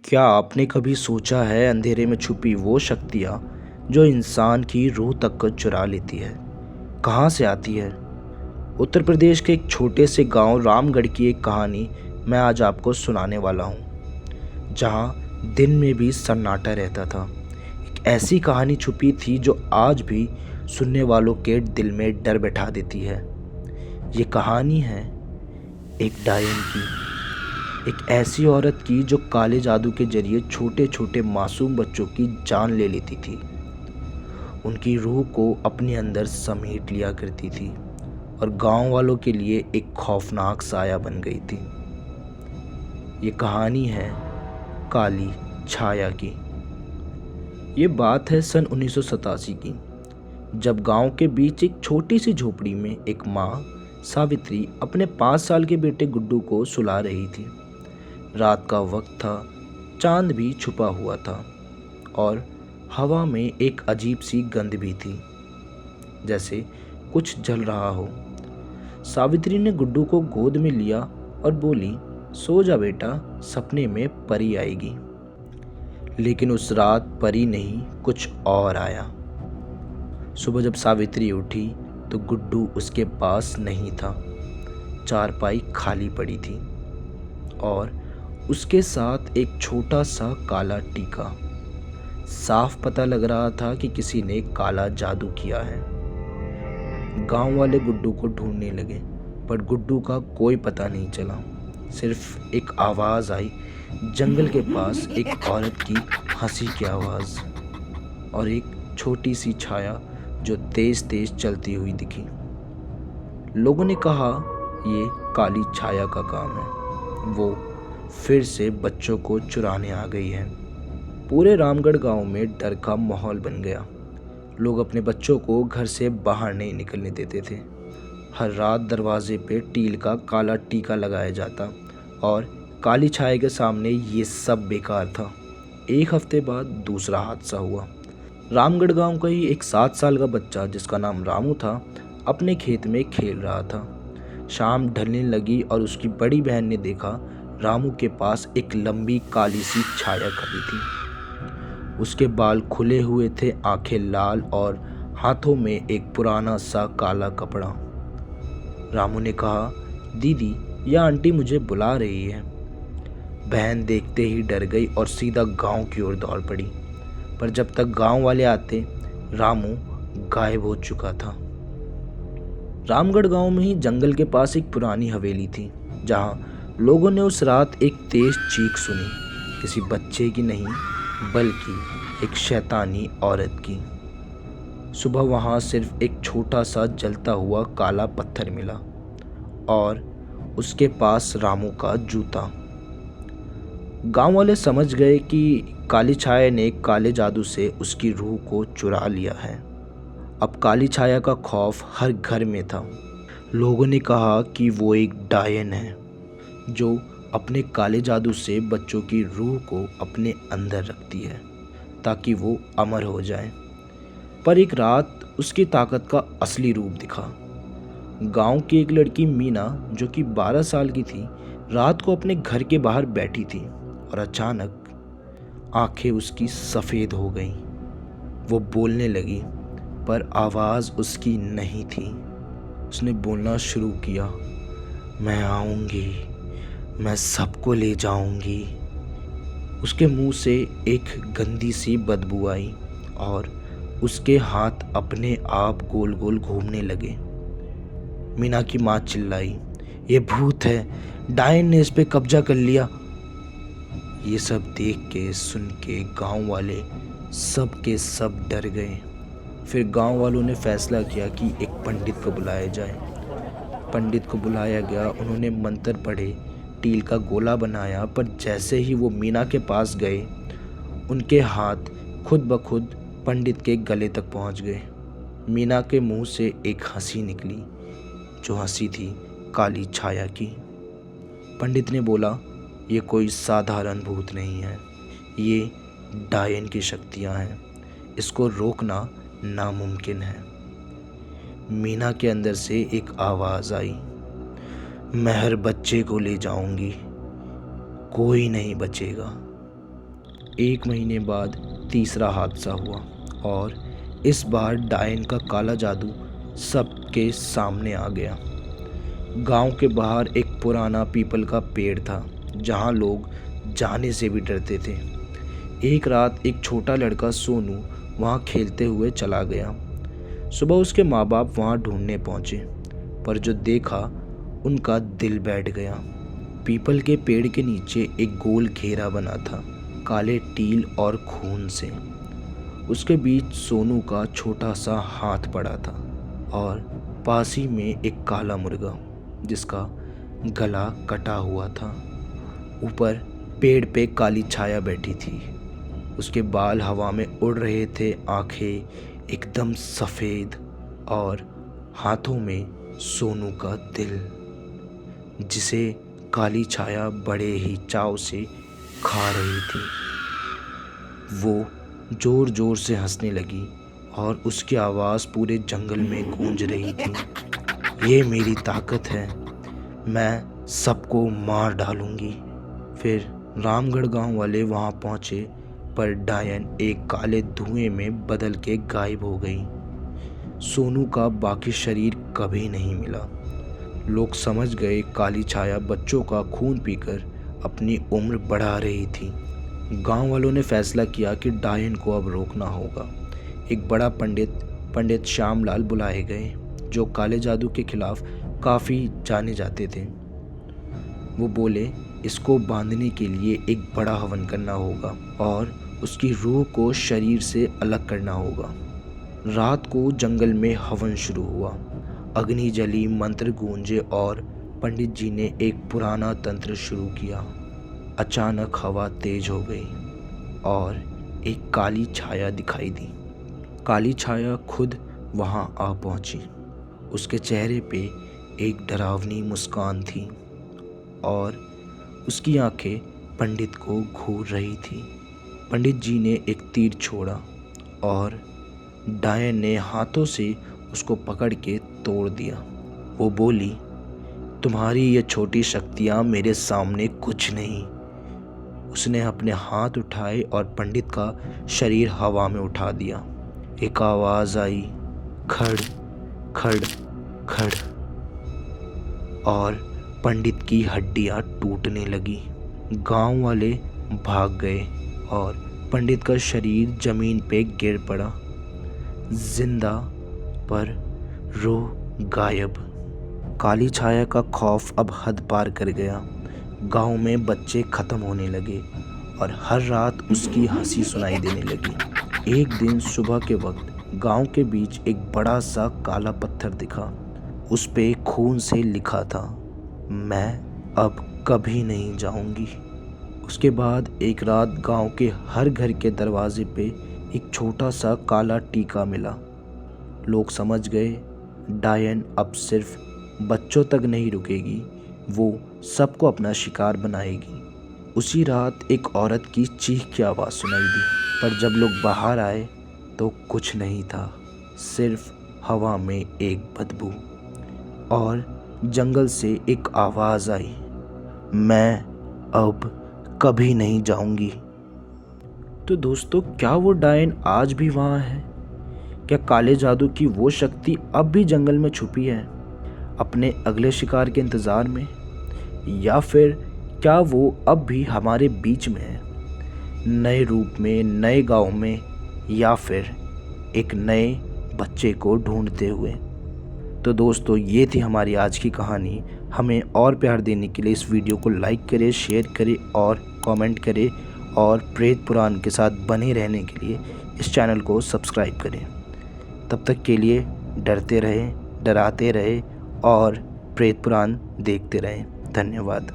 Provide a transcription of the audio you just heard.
क्या आपने कभी सोचा है अंधेरे में छुपी वो शक्तियाँ जो इंसान की रूह तक को चुरा लेती है, कहाँ से आती है? उत्तर प्रदेश के एक छोटे से गांव रामगढ़ की एक कहानी मैं आज आपको सुनाने वाला हूँ, जहाँ दिन में भी सन्नाटा रहता था। एक ऐसी कहानी छुपी थी जो आज भी सुनने वालों के दिल में डर बैठा देती है। ये कहानी है एक डायन की, एक ऐसी औरत की जो काले जादू के जरिए छोटे छोटे मासूम बच्चों की जान ले लेती थी, उनकी रूह को अपने अंदर समेट लिया करती थी और गांव वालों के लिए एक खौफनाक साया बन गई थी। ये कहानी है काली छाया की। ये बात है सन 1987 की, जब गांव के बीच एक छोटी सी झोपड़ी में एक माँ सावित्री अपने 5 साल के बेटे गुड्डू को सुला रही थी। रात का वक्त था, चांद भी छुपा हुआ था और हवा में एक अजीब सी गंध भी थी, जैसे कुछ जल रहा हो। सावित्री ने गुड्डू को गोद में लिया और बोली, सो जा बेटा, सपने में परी आएगी। लेकिन उस रात परी नहीं, कुछ और आया। सुबह जब सावित्री उठी तो गुड्डू उसके पास नहीं था। चारपाई खाली पड़ी थी और उसके साथ एक छोटा सा काला टीका। साफ पता लग रहा था कि किसी ने काला जादू किया है। गांव वाले गुड्डू को ढूंढने लगे, पर गुड्डू का कोई पता नहीं चला। सिर्फ एक आवाज़ आई, जंगल के पास एक औरत की हंसी की आवाज़ और एक छोटी सी छाया जो तेज तेज चलती हुई दिखी। लोगों ने कहा ये काली छाया का काम है, वो फिर से बच्चों को चुराने आ गई है। पूरे रामगढ़ गांव में डर का माहौल बन गया। लोग अपने बच्चों को घर से बाहर नहीं निकलने देते थे। हर रात दरवाजे पे टील का काला टीका लगाया जाता और काली छाया के सामने ये सब बेकार था। एक हफ्ते बाद दूसरा हादसा हुआ। रामगढ़ गांव का ही एक 7 साल का बच्चा जिसका नाम रामू था, अपने खेत में खेल रहा था। शाम ढलने लगी और उसकी बड़ी बहन ने देखा रामू के पास एक लंबी काली सी छाया खड़ी थी। उसके बाल खुले हुए थे, आंखें लाल और हाथों में एक पुराना सा काला कपड़ा। रामू ने कहा, दीदी, यह आंटी मुझे बुला रही है। बहन देखते ही डर गई और सीधा गांव की ओर दौड़ पड़ी, पर जब तक गांव वाले आते रामू गायब हो चुका था। रामगढ़ गांव में ही जंगल के पास एक पुरानी हवेली थी, जहां लोगों ने उस रात एक तेज चीख सुनी, किसी बच्चे की नहीं बल्कि एक शैतानी औरत की। सुबह वहां सिर्फ एक छोटा सा जलता हुआ काला पत्थर मिला और उसके पास रामू का जूता। गांव वाले समझ गए कि काली छाया ने काले जादू से उसकी रूह को चुरा लिया है। अब काली छाया का खौफ हर घर में था। लोगों ने कहा कि वो एक डायन है जो अपने काले जादू से बच्चों की रूह को अपने अंदर रखती है ताकि वो अमर हो जाए। पर एक रात उसकी ताकत का असली रूप दिखा। गांव की एक लड़की मीना, जो कि 12 साल की थी, रात को अपने घर के बाहर बैठी थी और अचानक आंखें उसकी सफ़ेद हो गईं। वो बोलने लगी, पर आवाज़ उसकी नहीं थी। उसने बोलना शुरू किया, मैं आऊँगी, मैं सबको ले जाऊंगी। उसके मुंह से एक गंदी सी बदबू आई और उसके हाथ अपने आप गोल गोल घूमने लगे। मीना की माँ चिल्लाई, ये भूत है, डायन ने इस पे कब्जा कर लिया। ये सब देख के सुन के गांव वाले सब के सब डर गए। फिर गांव वालों ने फैसला किया कि एक पंडित को बुलाया जाए। पंडित को बुलाया गया। उन्होंने मंत्र पढ़े, टील का गोला बनाया, पर जैसे ही वो मीना के पास गए, उनके हाथ खुद ब खुद पंडित के गले तक पहुंच गए। मीना के मुंह से एक हंसी निकली, जो हंसी थी काली छाया की। पंडित ने बोला, ये कोई साधारण भूत नहीं है, ये डायन की शक्तियां हैं, इसको रोकना नामुमकिन है। मीना के अंदर से एक आवाज़ आई, मैं हर बच्चे को ले जाऊंगी, कोई नहीं बचेगा। 1 महीने बाद तीसरा हादसा हुआ और इस बार डायन का काला जादू सबके सामने आ गया। गांव के बाहर एक पुराना पीपल का पेड़ था जहां लोग जाने से भी डरते थे। एक रात एक छोटा लड़का सोनू वहां खेलते हुए चला गया। सुबह उसके माँ बाप वहां ढूंढने पहुंचे, पर जो देखा उनका दिल बैठ गया। पीपल के पेड़ के नीचे एक गोल घेरा बना था, काले टील और खून से। उसके बीच सोनू का छोटा सा हाथ पड़ा था और पास ही में एक काला मुर्गा जिसका गला कटा हुआ था। ऊपर पेड़ पे काली छाया बैठी थी, उसके बाल हवा में उड़ रहे थे, आंखें एकदम सफ़ेद और हाथों में सोनू का दिल, जिसे काली छाया बड़े ही चाव से खा रही थी। वो ज़ोर ज़ोर से हंसने लगी और उसकी आवाज़ पूरे जंगल में गूंज रही थी। ये मेरी ताकत है, मैं सबको मार डालूंगी। फिर रामगढ़ गांव वाले वहां पहुंचे, पर डायन एक काले धुएं में बदल के गायब हो गई। सोनू का बाकी शरीर कभी नहीं मिला। लोग समझ गए काली छाया बच्चों का खून पीकर अपनी उम्र बढ़ा रही थी। गांव वालों ने फैसला किया कि डायन को अब रोकना होगा। एक बड़ा पंडित श्यामलाल बुलाए गए, जो काले जादू के खिलाफ काफ़ी जाने जाते थे। वो बोले, इसको बांधने के लिए एक बड़ा हवन करना होगा और उसकी रूह को शरीर से अलग करना होगा। रात को जंगल में हवन शुरू हुआ। अग्नि जली, मंत्र गूंजे और पंडित जी ने एक पुराना तंत्र शुरू किया। अचानक हवा तेज हो गई और एक काली छाया दिखाई दी। काली छाया खुद वहां आ पहुंची। उसके चेहरे पे एक डरावनी मुस्कान थी और उसकी आंखें पंडित को घूर रही थी। पंडित जी ने एक तीर छोड़ा और डायन ने हाथों से उसको पकड़ के तोड़ दिया। वो बोली, तुम्हारी ये छोटी शक्तियाँ मेरे सामने कुछ नहीं। उसने अपने हाथ उठाए और पंडित का शरीर हवा में उठा दिया। एक आवाज़ आई, खड़ खड़ खड़, और पंडित की हड्डियां टूटने लगी। गांव वाले भाग गए और पंडित का शरीर जमीन पे गिर पड़ा, जिंदा पर रूह गायब। काली छाया का खौफ अब हद पार कर गया। गांव में बच्चे खत्म होने लगे और हर रात उसकी हंसी सुनाई देने लगी। एक दिन सुबह के वक्त गांव के बीच एक बड़ा सा काला पत्थर दिखा। उस पे खून से लिखा था, मैं अब कभी नहीं जाऊंगी। उसके बाद एक रात गांव के हर घर के दरवाजे पे एक छोटा सा काला टीका मिला। लोग समझ गए डायन अब सिर्फ बच्चों तक नहीं रुकेगी, वो सबको अपना शिकार बनाएगी। उसी रात एक औरत की चीख की आवाज़ सुनाई दी, पर जब लोग बाहर आए तो कुछ नहीं था, सिर्फ हवा में एक बदबू। और जंगल से एक आवाज़ आई, मैं अब कभी नहीं जाऊंगी। तो दोस्तों, क्या वो डायन आज भी वहाँ है? क्या काले जादू की वो शक्ति अब भी जंगल में छुपी है, अपने अगले शिकार के इंतज़ार में? या फिर क्या वो अब भी हमारे बीच में है, नए रूप में, नए गांव में, या फिर एक नए बच्चे को ढूंढते हुए? तो दोस्तों, ये थी हमारी आज की कहानी। हमें और प्यार देने के लिए इस वीडियो को लाइक करें, शेयर करें और कमेंट करें, और प्रेत पुराण के साथ बने रहने के लिए इस चैनल को सब्सक्राइब करें। तब तक के लिए डरते रहें, डराते रहें और प्रेत पुराण देखते रहें। धन्यवाद।